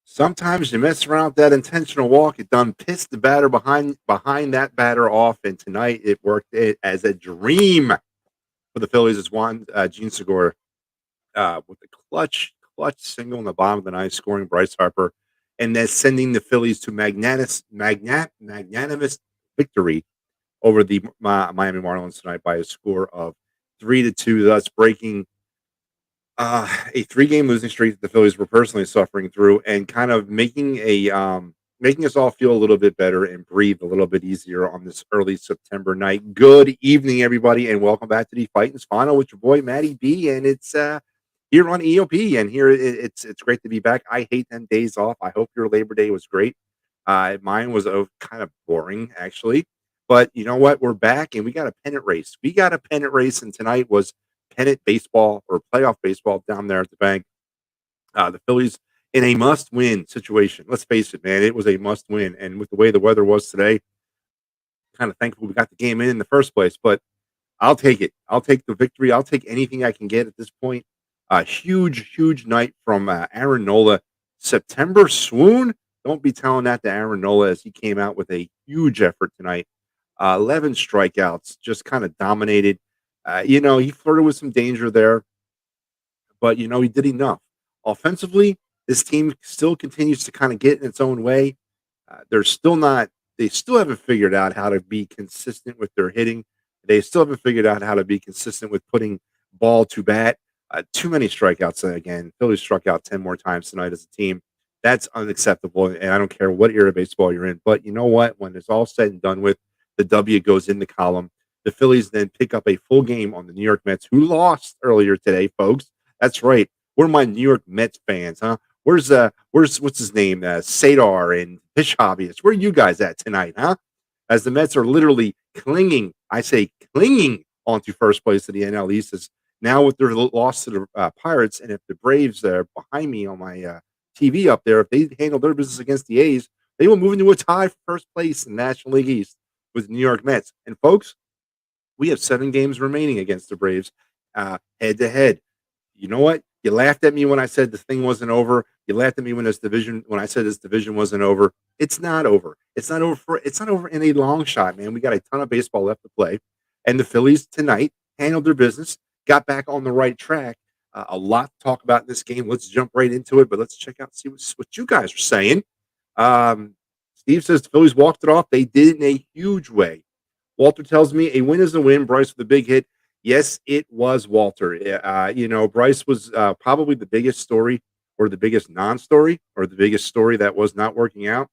Sometimes you mess around with that intentional walk, it done pissed the batter behind that batter off, and tonight it worked it as a dream for the Phillies as Gene Segura with a clutch single in the bottom of the ninth, scoring Bryce Harper, and then sending the Phillies to magnanimous victory over the Miami Marlins tonight by a score of 3-2, thus breaking a three-game losing streak that the Phillies were personally suffering through, and kind of making us all feel a little bit better and breathe a little bit easier on this early September night. Good evening, everybody, and welcome back to the Phightins Phinal with your boy Matty B. And it's here on EOP, and here it's great to be back. I hate them days off. I hope your Labor Day was great. Mine was kind of boring, actually. But you know what? We're back, and we got a pennant race. We got a pennant race, and tonight was pennant baseball or playoff baseball down there at the bank. The Phillies in a must-win situation. Let's face it, man, it was a must-win. And with the way the weather was today, kind of thankful we got the game in the first place. But I'll take it. I'll take the victory. I'll take anything I can get at this point. Huge night from Aaron Nola. September swoon. Don't be telling that to Aaron Nola as he came out with a huge effort tonight. 11 strikeouts, just kind of dominated. He flirted with some danger there, but he did enough. Offensively, this team still continues to kind of get in its own way. They're still not. They still haven't figured out how to be consistent with their hitting. They still haven't figured out how to be consistent with putting ball to bat. Too many strikeouts again. Phillies struck out 10 more times tonight as a team. That's unacceptable, and I don't care what era of baseball you're in. But you know what? When it's all said and done with, the W goes in the column. The Phillies then pick up a full game on the New York Mets, who lost earlier today, folks. That's right. We're my New York Mets fans, huh? Where's what's his name? Sadar and Fish Hobbyist. Where are you guys at tonight, huh? As the Mets are literally clinging, I say clinging onto first place of the NL East. Is now with their loss to the Pirates, and if the Braves are behind me on my TV up there, if they handle their business against the A's, they will move into a tie for first place in the National League East with New York Mets. And folks, we have 7 games remaining against the Braves, head to head. You know what? You laughed at me when I said the thing wasn't over. You laughed at me when I said this division wasn't over. It's not over. It's not over in a long shot, man. We got a ton of baseball left to play. And the Phillies tonight handled their business, got back on the right track. A lot to talk about in this game. Let's jump right into it, but let's check out, see what you guys are saying. Steve says the Phillies walked it off. They did it in a huge way. Walter tells me a win is a win. Bryce with a big hit. Yes, it was Walter. Bryce was probably the biggest story, or the biggest non-story, or the biggest story that was not working out,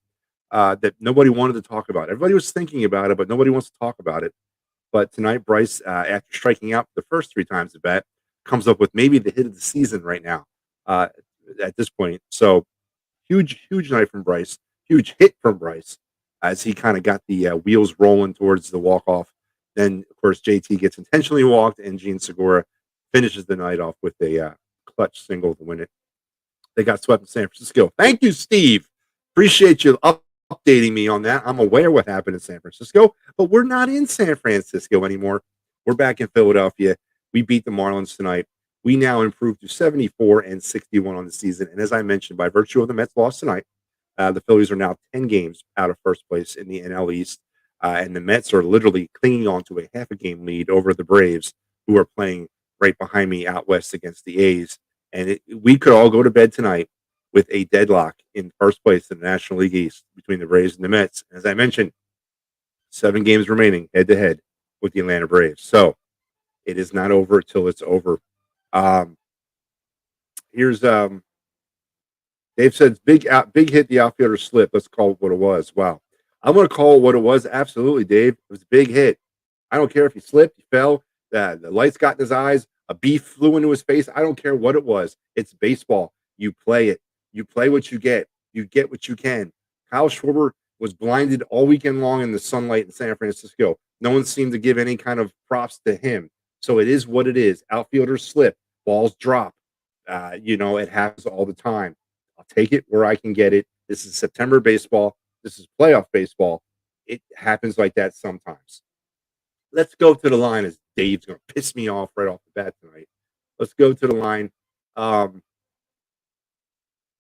that nobody wanted to talk about. Everybody was thinking about it, but nobody wants to talk about it. But tonight, Bryce, after striking out the first 3 times at bat, comes up with maybe the hit of the season right now at this point. So huge night from Bryce. Huge hit from Bryce as he kind of got the wheels rolling towards the walk-off. Then, of course, JT gets intentionally walked, and Gene Segura finishes the night off with a clutch single to win it. They got swept in San Francisco. Thank you, Steve. Appreciate you updating me on that. I'm aware what happened in San Francisco, but we're not in San Francisco anymore. We're back in Philadelphia. We beat the Marlins tonight. We now improve to 74-61 on the season. And as I mentioned, by virtue of the Mets loss tonight, the Phillies are now 10 games out of first place in the NL East. And the Mets are literally clinging on to a half a game lead over the Braves, who are playing right behind me out west against the A's. And we could all go to bed tonight with a deadlock in first place in the National League East between the Braves and the Mets. As I mentioned, 7 games remaining head to head with the Atlanta Braves. So it is not over till it's over. Here's Dave says big hit, the outfielder slip. Let's call it what it was. Wow. I'm going to call it what it was. Absolutely, Dave. It was a big hit. I don't care if he slipped, he fell, the lights got in his eyes, a bee flew into his face. I don't care what it was. It's baseball. You play it. You play what you get. You get what you can. Kyle Schwarber was blinded all weekend long in the sunlight in San Francisco. No one seemed to give any kind of props to him. So it is what it is. Outfielders slip, balls drop. It happens all the time. I'll take it where I can get it. This is September baseball. This is playoff baseball. It happens like that sometimes. Let's go to the line, as Dave's going to piss me off right off the bat tonight. Let's go to the line.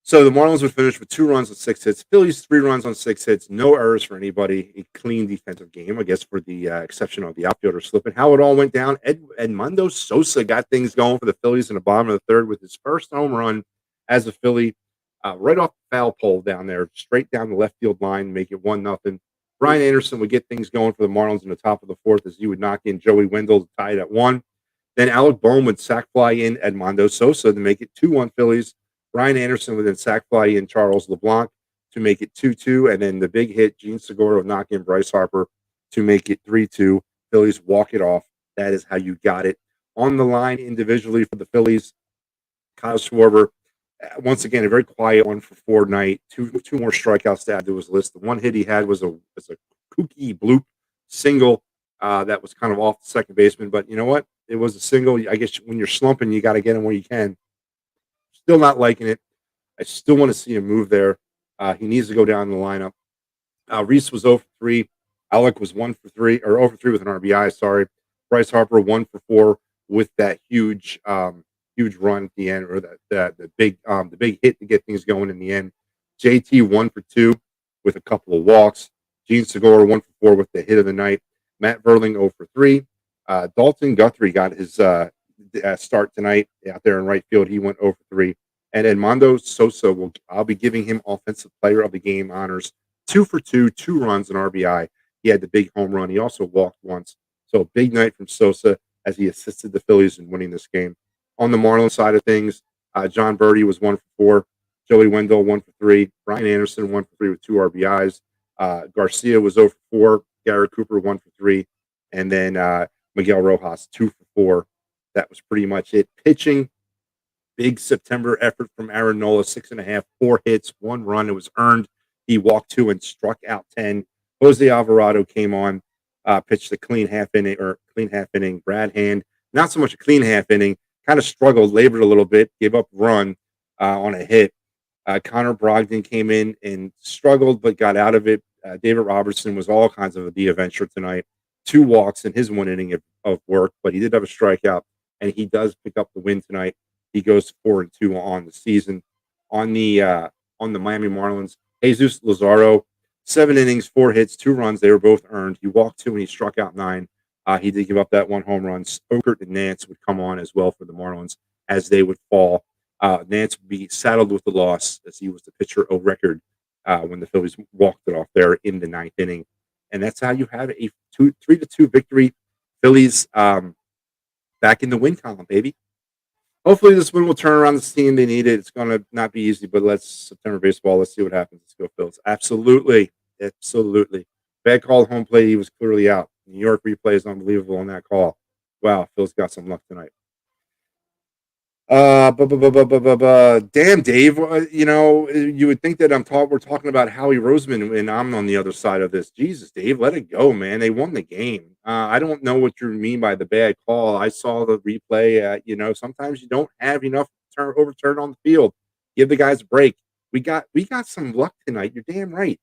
So the Marlins would finish with 2 runs on 6 hits. Phillies 3 runs on 6 hits. No errors for anybody. A clean defensive game, I guess, for the exception of the outfielder slipping. How it all went down. Edmundo Sosa got things going for the Phillies in the bottom of the third with his first home run as a Philly, right off the foul pole down there, straight down the left field line, make it 1-0. Brian Anderson would get things going for the Marlins in the top of the fourth as he would knock in Joey Wendell to tie it at 1. Then Alec Bohm would sac fly in Edmundo Sosa to make it 2-1 Phillies. Brian Anderson would then sac fly in Charles LeBlanc to make it 2-2. And then the big hit, Gene Segura would knock in Bryce Harper to make it 3-2. Phillies walk it off. That is how you got it. On the line individually for the Phillies, Kyle Schwarber, once again, a very quiet 1 for 4 night. Two more strikeouts to add to his list. The one hit he had was a kooky bloop single that was kind of off the second baseman. But you know what? It was a single. I guess when you're slumping, you got to get him where you can. Still not liking it. I still want to see him move there. He needs to go down the lineup. Reese was 0 for 3. Alec was 1 for 3, or 0 for 3 with an RBI. Sorry. Bryce Harper 1 for 4 with that huge run at the end, or the big hit to get things going in the end. JT 1 for 2 with a couple of walks. Gene Segura 1 for 4 with the hit of the night. Matt Verling 0 for 3. Dalton Guthrie got his start tonight out there in right field. He went 0 for 3. And Edmundo Sosa, I'll be giving him Offensive Player of the Game honors. 2 for 2, 2 runs, and RBI. He had the big home run. He also walked once. So big night from Sosa as he assisted the Phillies in winning this game. On the Marlins side of things, John Birdie was 1 for 4. Joey Wendell 1 for 3. Brian Anderson 1 for 3 with 2 RBIs. Garcia was 0 for 4. Garrett Cooper 1 for 3. And then Miguel Rojas 2 for 4. That was pretty much it. Pitching, big September effort from Aaron Nola, 6.5, 4 hits, 1 run. It was earned. He walked 2 and struck out 10. Jose Alvarado came on, pitched a clean half inning. Brad Hand, not so much a clean half inning, kind of struggled, labored a little bit, gave up a run on a hit. Connor Brogdon came in and struggled but got out of it. David Robertson was all kinds of the adventure tonight. 2 walks in his 1 inning of work, but he did have a strikeout, and he does pick up the win tonight. He goes 4-2 on the season. On the Miami Marlins, Jesus Lazaro, 7 innings, 4 hits, 2 runs. They were both earned. He walked 2 and he struck out 9. He did give up that 1 home run. Stokert and Nance would come on as well for the Marlins as they would fall. Nance would be saddled with the loss as he was the pitcher of record when the Phillies walked it off there in the 9th inning. And that's how you have a 3-2 victory. Phillies back in the win column, baby. Hopefully this win will turn around the team. They need it. It's going to not be easy, but September baseball. Let's see what happens. Let's go Phillies. Absolutely. Bad call at home plate. He was clearly out. New York replay is unbelievable on that call. Wow, Phil's got some luck tonight. Damn, Dave. You would think that we're talking about Howie Roseman, and I'm on the other side of this. Jesus, Dave, let it go, man. They won the game. I don't know what you mean by the bad call. I saw the replay. Sometimes you don't have enough overturn on the field. Give the guys a break. We got some luck tonight. You're damn right.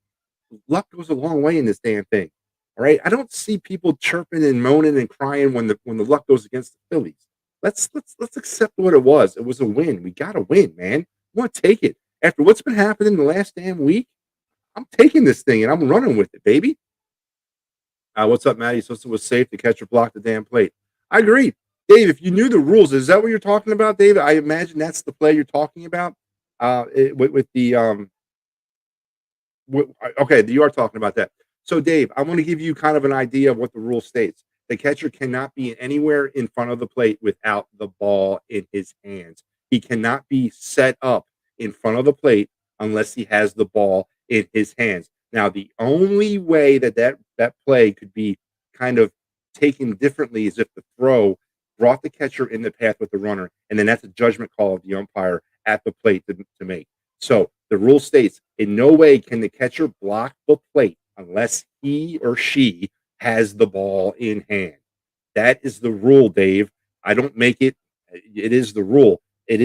Luck goes a long way in this damn thing. All right. I don't see people chirping and moaning and crying when the luck goes against the Phillies. Let's accept what it was. It was a win. We got to win, man. I want to take it. After what's been happening the last damn week, I'm taking this thing and I'm running with it, baby. What's up, Matty? Sosa was safe. The catcher blocked the damn plate. I agree. Dave, if you knew the rules, is that what you're talking about, Dave? I imagine that's the play you're talking about. Okay, you are talking about that. So, Dave, I want to give you kind of an idea of what the rule states. The catcher cannot be anywhere in front of the plate without the ball in his hands. He cannot be set up in front of the plate unless he has the ball in his hands. Now, the only way that play could be kind of taken differently is if the throw brought the catcher in the path with the runner, and then that's a judgment call of the umpire at the plate to make. So the rule states, in no way can the catcher block the plate unless he or she has the ball in hand. That is the rule, Dave. I don't make it. It is the rule. It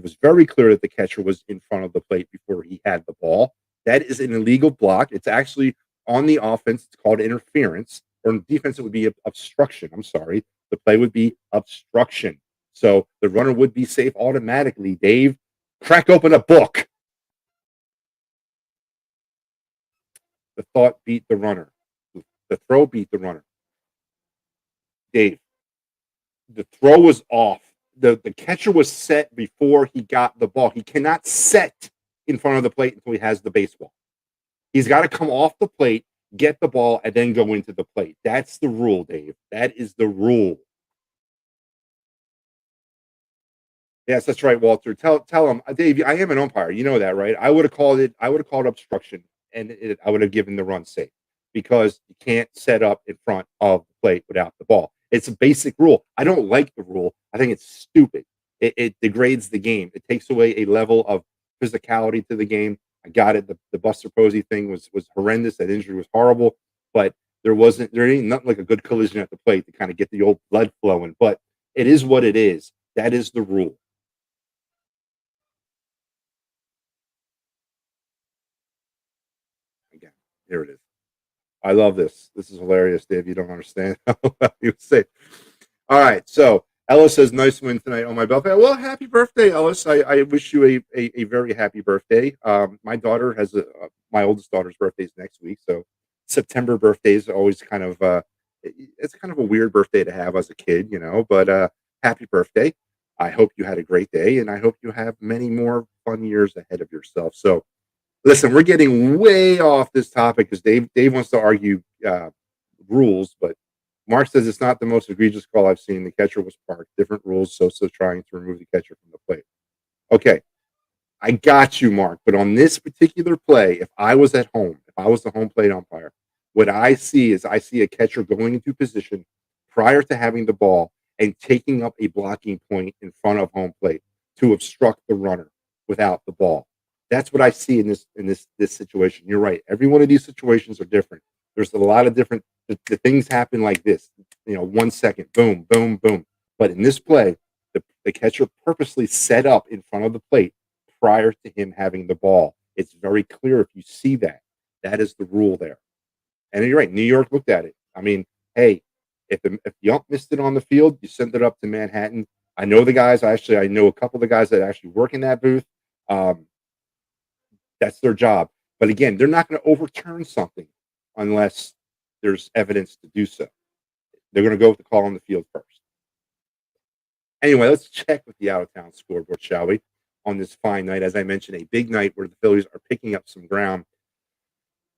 was very clear that the catcher was in front of the plate before he had the ball. That is an illegal block. It's actually on the offense. It's called interference. Or in defense, it would be obstruction. I'm sorry. The play would be obstruction. So the runner would be safe automatically. Dave, crack open a book. The thought beat the runner. The throw beat the runner. Dave, the throw was off. The catcher was set before he got the ball. He cannot set in front of the plate until he has the baseball. He's got to come off the plate, get the ball, and then go into the plate. That's the rule, Dave. That is the rule. Yes, that's right, Walter. Tell him, Dave. I am an umpire. You know that, right? I would have called it. I would have called obstruction, and I would have given the run safe because you can't set up in front of the plate without the ball. It's a basic rule. I don't like the rule. I think it's stupid. It degrades the game. It takes away a level of physicality to the game. I got it. The Buster Posey thing was horrendous. That injury was horrible, but there ain't nothing like a good collision at the plate to kind of get the old blood flowing. But it is what it is. That is the rule. Again, here it is. I love this. This is hilarious, Dave. You don't understand how you say. All right. So Ellis says, nice win tonight on my birthday. Well, happy birthday, Ellis. I wish you a very happy birthday. My daughter has my oldest daughter's birthday is next week. So September birthdays are always kind of it's kind of a weird birthday to have as a kid, but happy birthday. I hope you had a great day and I hope you have many more fun years ahead of yourself. So listen, we're getting way off this topic because Dave wants to argue rules, but Mark says it's not the most egregious call I've seen. The catcher was parked. Different rules. So trying to remove the catcher from the plate. Okay, I got you, Mark. But on this particular play, if I was at home, if I was the home plate umpire, what I see is I see a catcher going into position prior to having the ball and taking up a blocking point in front of home plate to obstruct the runner without the ball. That's what I see in this situation. You're right. Every one of these situations are different. There's a lot of different the things happen like this. 1 second, boom, boom, boom. But in this play, the catcher purposely set up in front of the plate prior to him having the ball. It's very clear if you see that. That is the rule there. And you're right. New York looked at it. I mean, hey, if the ump missed it on the field, you send it up to Manhattan. I know the guys. I know a couple of the guys that actually work in that booth. That's their job. But again, they're not going to overturn something unless there's evidence to do so. They're going to go with the call on the field first. Anyway, let's check with the out-of-town scoreboard, shall we, on this fine night. As I mentioned, a big night where the Phillies are picking up some ground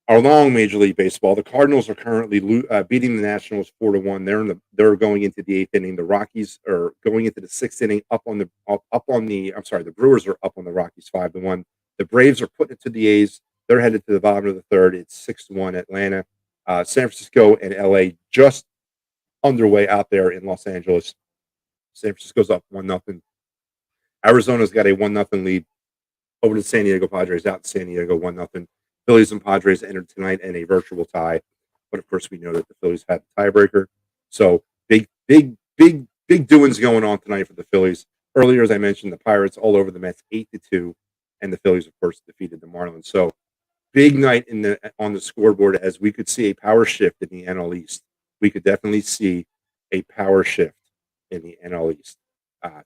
along Major League Baseball. The Cardinals are currently beating the Nationals 4-1. They're going into the 8th inning. The Rockies are going into the 6th inning. The Brewers are up on the Rockies 5-1. The Braves are putting it to the A's. They're headed to the bottom of the third. It's 6-1 Atlanta. San Francisco and LA just underway out there in Los Angeles. San Francisco's up 1-0. Arizona's got a 1-0 lead over the San Diego Padres out in San Diego 1-0. Phillies and Padres entered tonight in a virtual tie. But of course, we know that the Phillies had the tiebreaker. So big doings going on tonight for the Phillies. Earlier, as I mentioned, the Pirates all over the Mets 8-2. And the Phillies, of course, defeated the Marlins. So big night on the scoreboard as we could see a power shift in the NL East. We could definitely see a power shift in the NL East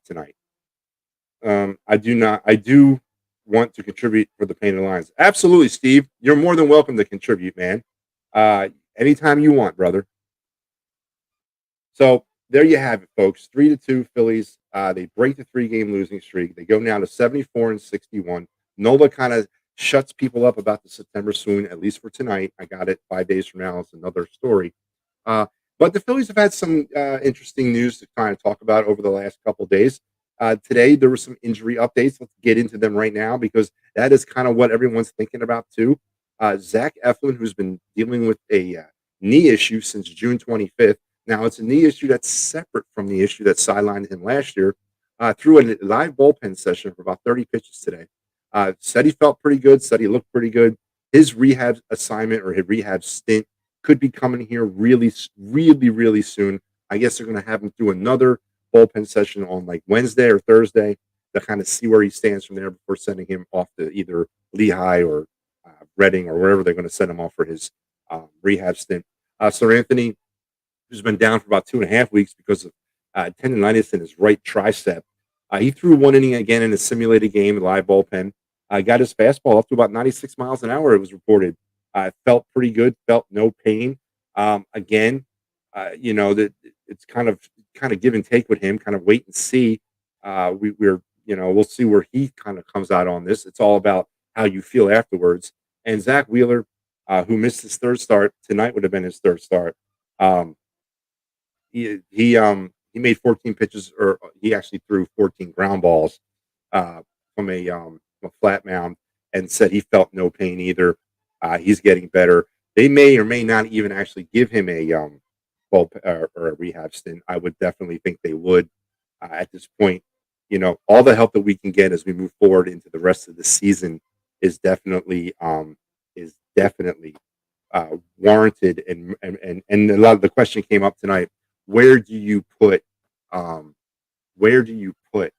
tonight. I do want to contribute for the Painted Lines. Absolutely, Steve. You're more than welcome to contribute, man. Anytime you want, brother. So there you have it, folks. 3-2 Phillies. They break the 3-game losing streak. They go now to 74-61. Nola kind of shuts people up about the September swoon, at least for tonight. I got it 5 days from now. It's another story. But the Phillies have had some interesting news to kind of talk about over the last couple of days. Today, there were some injury updates. Let's get into them right now because that is kind of what everyone's thinking about, too. Zach Eflin, who's been dealing with a knee issue since June 25th. Now, it's a knee issue that's separate from the issue that sidelined him last year. Through a live bullpen session for about 30 pitches today. Said he felt pretty good, said he looked pretty good. His rehab assignment or his rehab stint could be coming here really, really, really soon. I guess they're going to have him do another bullpen session on like Wednesday or Thursday to kind of see where he stands from there before sending him off to either Lehigh or Reading or wherever they're going to send him off for his rehab stint. Sir Anthony, who's been down for about 2.5 weeks because of tendonitis in his right tricep. He threw 1 inning again in a simulated game, live bullpen. Got his fastball up to about 96 miles an hour, it was reported. Felt pretty good. Felt no pain. Again, that it's kind of give and take with him. Kind of wait and see. We'll see where he kind of comes out on this. It's all about how you feel afterwards. And Zach Wheeler, who missed his third start tonight, would have been his third start. Um, he made 14 pitches, or he actually threw 14 ground balls uh, from a flat mound, and said he felt no pain either. He's getting better. They may or may not even actually give him a or a rehab stint. I would definitely think they would at this point. All the help that we can get as we move forward into the rest of the season is definitely warranted. And a lot of the question came up tonight. Where do you put um, where do you put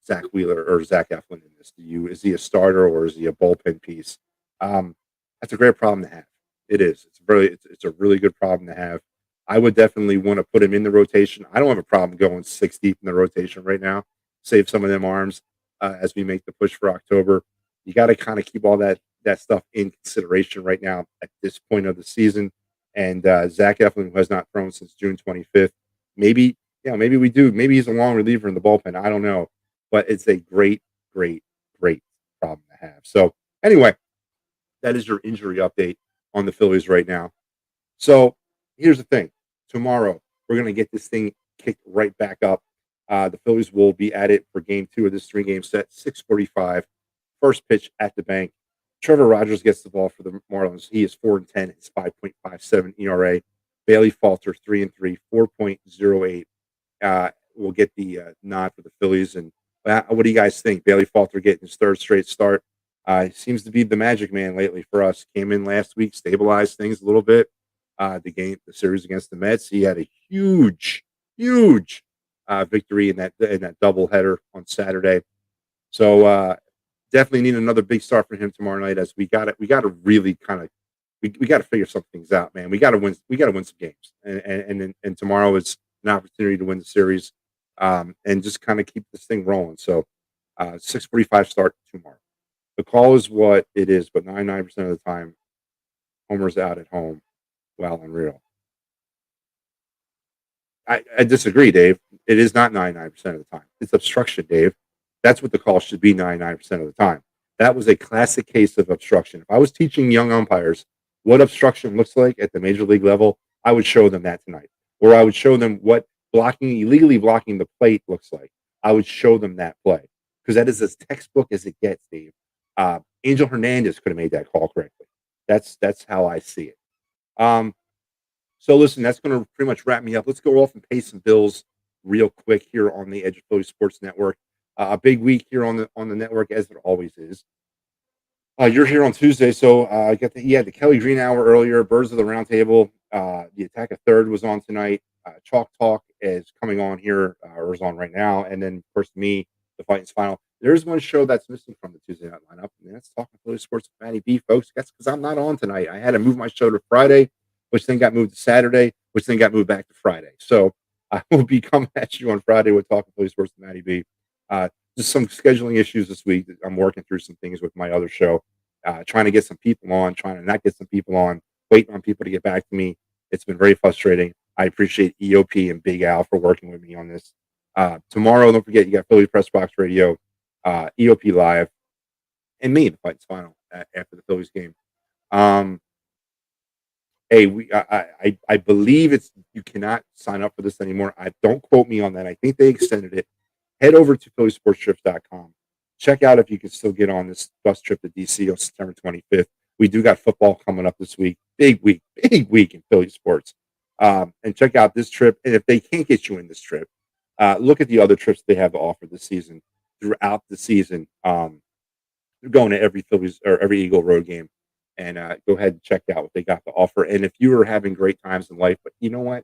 Zach Wheeler or Zach Eflin in this? Is he a starter or is he a bullpen piece? Um, that's a great problem to have. It is. It's a really good problem to have. I would definitely want to put him in the rotation. I don't have a problem going 6 deep in the rotation right now. Save some of them arms as we make the push for October. You got to kind of keep all that stuff in consideration right now at this point of the season. And Zach Eflin, who has not thrown since June 25th, maybe maybe we do. Maybe he's a long reliever in the bullpen. I don't know, but it's a great, great, great problem to have. So anyway, that is your injury update on the Phillies right now. So here's the thing. Tomorrow, we're going to get this thing kicked right back up. The Phillies will be at it for game 2 of this 3-game set, 6:45. First pitch at the bank. Trevor Rogers gets the ball for the Marlins. He is 4-10. His 5.57 ERA. Bailey Falter 3-3, 4.08. Will get the nod for the Phillies. And what do you guys think? Bailey Falter getting his third straight start. Seems to be the magic man lately for us. Came in last week, stabilized things a little bit. The series against the Mets, he had a huge, huge victory in that doubleheader on Saturday. So definitely need another big start for him tomorrow night. As we got to really kind of we got to figure some things out, man. We got to win. We got to win some games, and tomorrow is an opportunity to win the series, and just kind of keep this thing rolling. So 6:45 start tomorrow. The call is what it is, but 99% of the time, Homer's out at home. Well and real. I disagree, Dave. It is not 99% of the time. It's obstruction, Dave. That's what the call should be 99% of the time. That was a classic case of obstruction. If I was teaching young umpires what obstruction looks like at the major league level, I would show them that tonight. Or I would show them what illegally blocking the plate looks like. I would show them that play because that is as textbook as it gets, Dave. Angel Hernandez could have made that call correctly. That's how I see it. So listen, that's going to pretty much wrap me up. Let's go off and pay some bills real quick here on the Edge of Philly Sports Network. A big week here on the network, as it always is. You're here on Tuesday, so you had the Kelly Green Hour earlier, Birds of the Round Table. The Attack of Third was on tonight. Chalk Talk is coming on here, or is on right now, and then of course me, the Phightins Phinal. There's one show that's missing from the Tuesday night lineup, and that's Talking Philly Sports with Matty B, folks. That's because I'm not on tonight. I had to move my show to Friday, which then got moved to Saturday, which then got moved back to Friday. So I will be coming at you on Friday with Talking Philly Sports with Matty B. Just some scheduling issues this week. I'm working through some things with my other show, trying to get some people on, trying to not get some people on, waiting on people to get back to me. It's been very frustrating. I appreciate EOP and Big Al for working with me on this. Tomorrow, don't forget, you got Philly Press Box Radio, EOP Live, and me, the Phightins Phinal, after the Phillies game. Hey, I believe you cannot sign up for this anymore. Don't quote me on that. I think they extended it. Head over to phillysportstrips.com. Check out if you can still get on this bus trip to DC on September 25th. We do got football coming up this week. Big week in Philly sports. And check out this trip. And if they can't get you in this trip, look at the other trips they have to offer this season. Throughout the season, they're going to every Phillies or every Eagle road game. And go ahead and check out what they got to offer. And if you are having great times in life, but you know what?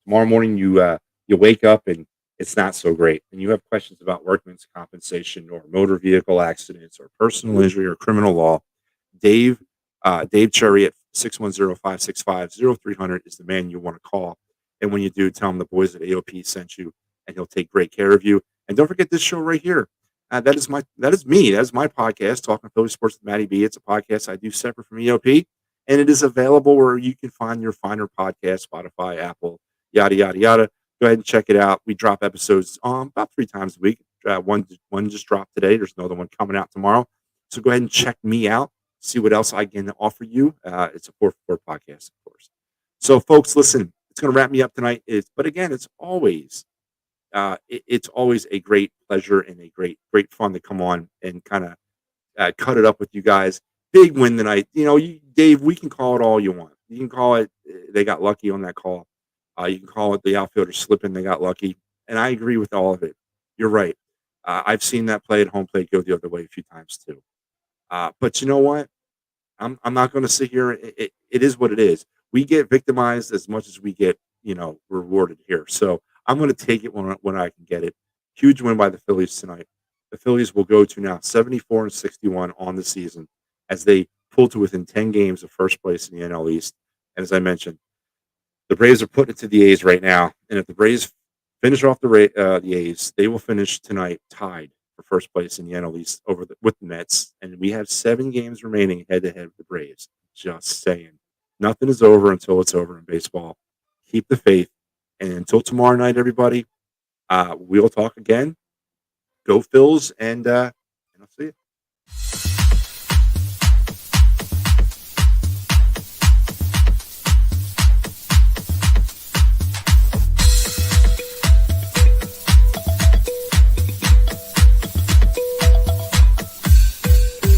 Tomorrow morning you wake up and it's not so great, and you have questions about workman's compensation or motor vehicle accidents or personal injury or criminal law, Dave Cherry at 610-565-0300 is the man you want to call. And when you do, tell him the boys at AOP sent you, and he'll take great care of you. And don't forget this show right here. That is me. That is my podcast, Talking Philly Sports with Matty B. It's a podcast I do separate from EOP. and it is available where you can find your finer podcast, Spotify, Apple, yada yada yada. Go ahead and check it out. We drop episodes about 3 times a week. One just dropped today. There's another one coming out tomorrow. So go ahead and check me out. See what else I can offer you. It's a 4 for 4 podcast, of course. So, folks, listen. It's going to wrap me up tonight. But again, it's always a great pleasure and a great fun to come on and kind of cut it up with you guys. Big win tonight. Dave, we can call it all you want. You can call it they got lucky on that call. You can call it the outfielder slipping, they got lucky. And I agree with all of it. You're right. I've seen that play at home plate go the other way a few times too. But you know what? I'm not going to sit here. It is what it is. We get victimized as much as we get, rewarded here. So I'm going to take it when I can get it. Huge win by the Phillies tonight. The Phillies will go to now 74-61 on the season as they pull to within 10 games of first place in the NL East. And as I mentioned, the Braves are putting it to the A's right now. And if the Braves finish off the A's, they will finish tonight tied for first place in the NL East with the Mets. And we have 7 games remaining head to head with the Braves. Just saying. Nothing is over until it's over in baseball. Keep the faith. And until tomorrow night, everybody, we'll talk again. Go Phils, and